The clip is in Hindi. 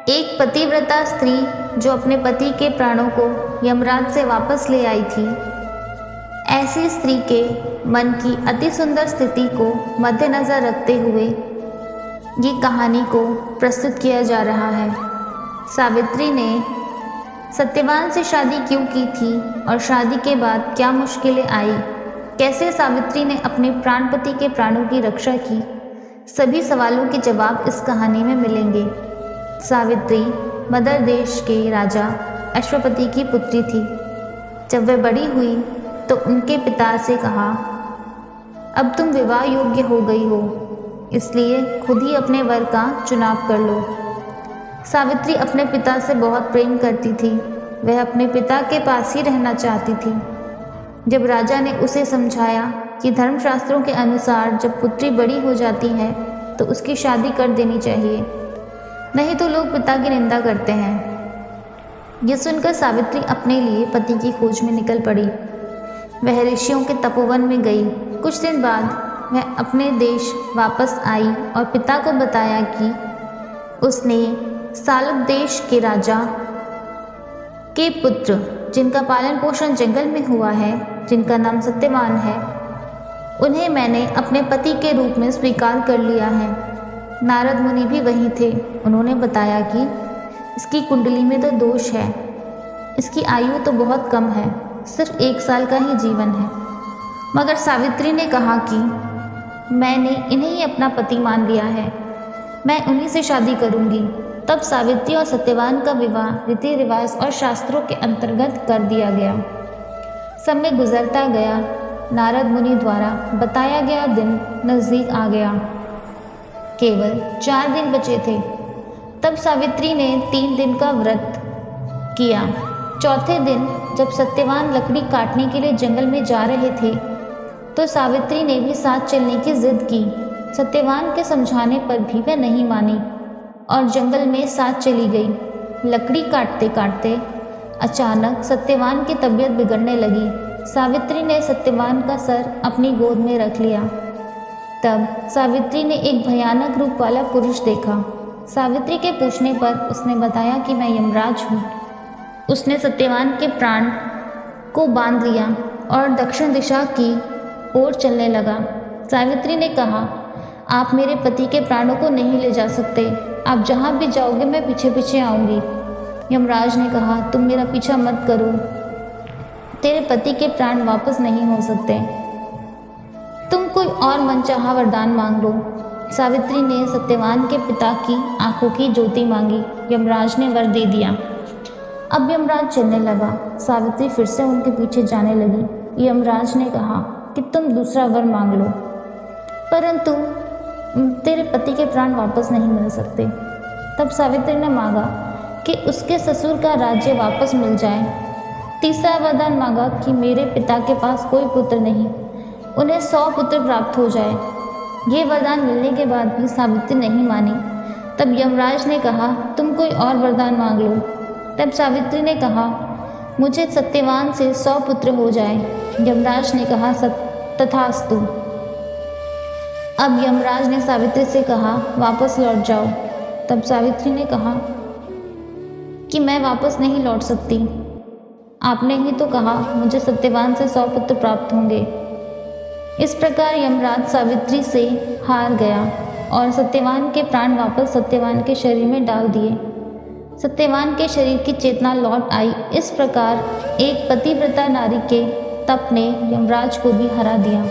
एक पतिव्रता स्त्री जो अपने पति के प्राणों को यमराज से वापस ले आई थी, ऐसी स्त्री के मन की अति सुंदर स्थिति को मद्देनज़र रखते हुए ये कहानी को प्रस्तुत किया जा रहा है। सावित्री ने सत्यवान से शादी क्यों की थी और शादी के बाद क्या मुश्किलें आई, कैसे सावित्री ने अपने प्राणपति के प्राणों की रक्षा की, सभी सवालों के जवाब इस कहानी में मिलेंगे। सावित्री मदर देश के राजा अश्वपति की पुत्री थी। जब वह बड़ी हुई तो उनके पिता से कहा, अब तुम विवाह योग्य हो गई हो, इसलिए खुद ही अपने वर का चुनाव कर लो। सावित्री अपने पिता से बहुत प्रेम करती थी। वह अपने पिता के पास ही रहना चाहती थी। जब राजा ने उसे समझाया कि धर्मशास्त्रों के अनुसार जब पुत्री बड़ी हो जाती है तो उसकी शादी कर देनी चाहिए, नहीं तो लोग पिता की निंदा करते हैं। यह सुनकर सावित्री अपने लिए पति की खोज में निकल पड़ी। वह ऋषियों के तपोवन में गई। कुछ दिन बाद वह अपने देश वापस आई और पिता को बताया कि उसने सालब देश के राजा के पुत्र, जिनका पालन पोषण जंगल में हुआ है, जिनका नाम सत्यवान है, उन्हें मैंने अपने पति के रूप में स्वीकार कर लिया है। नारद मुनि भी वहीं थे। उन्होंने बताया कि इसकी कुंडली में तो दोष है, इसकी आयु तो बहुत कम है, सिर्फ 1 साल का ही जीवन है। मगर सावित्री ने कहा कि मैंने इन्हें ही अपना पति मान लिया है, मैं उन्हीं से शादी करूंगी। तब सावित्री और सत्यवान का विवाह रीति रिवाज और शास्त्रों के अंतर्गत कर दिया गया। समय गुजरता गया। नारद मुनि द्वारा बताया गया दिन नज़दीक आ गया। केवल 4 दिन बचे थे। तब सावित्री ने 3 दिन का व्रत किया। चौथे दिन जब सत्यवान लकड़ी काटने के लिए जंगल में जा रहे थे तो सावित्री ने भी साथ चलने की जिद की। सत्यवान के समझाने पर भी वह नहीं मानी और जंगल में साथ चली गई। लकड़ी काटते काटते अचानक सत्यवान की तबीयत बिगड़ने लगी। सावित्री ने सत्यवान का सर अपनी गोद में रख लिया। तब सावित्री ने एक भयानक रूप वाला पुरुष देखा। सावित्री के पूछने पर उसने बताया कि मैं यमराज हूँ। उसने सत्यवान के प्राण को बांध लिया और दक्षिण दिशा की ओर चलने लगा। सावित्री ने कहा, आप मेरे पति के प्राणों को नहीं ले जा सकते, आप जहाँ भी जाओगे मैं पीछे पीछे आऊँगी। यमराज ने कहा, तुम मेरा पीछा मत करो, तेरे पति के प्राण वापस नहीं हो सकते, तुम कोई और मनचाहा वरदान मांग लो। सावित्री ने सत्यवान के पिता की आंखों की ज्योति मांगी। यमराज ने वर दे दिया। अब यमराज चलने लगा। सावित्री फिर से उनके पीछे जाने लगी। यमराज ने कहा कि तुम दूसरा वर मांग लो, परंतु तेरे पति के प्राण वापस नहीं मिल सकते। तब सावित्री ने मांगा कि उसके ससुर का राज्य वापस मिल जाए। तीसरा वरदान मांगा कि मेरे पिता के पास कोई पुत्र नहीं, उन्हें 100 पुत्र प्राप्त हो जाए। ये वरदान मिलने के बाद भी सावित्री नहीं मानी। तब यमराज ने कहा, तुम कोई और वरदान मांग लो। तब सावित्री ने कहा, मुझे सत्यवान से 100 पुत्र हो जाए। यमराज ने कहा, तथास्तु। अब यमराज ने सावित्री से कहा, वापस लौट जाओ। तब सावित्री ने कहा कि मैं वापस नहीं लौट सकती, आपने ही तो कहा मुझे सत्यवान से 100 पुत्र प्राप्त होंगे। इस प्रकार यमराज सावित्री से हार गया और सत्यवान के प्राण वापस सत्यवान के शरीर में डाल दिए। सत्यवान के शरीर की चेतना लौट आई। इस प्रकार एक पतिव्रता नारी के तप ने यमराज को भी हरा दिया।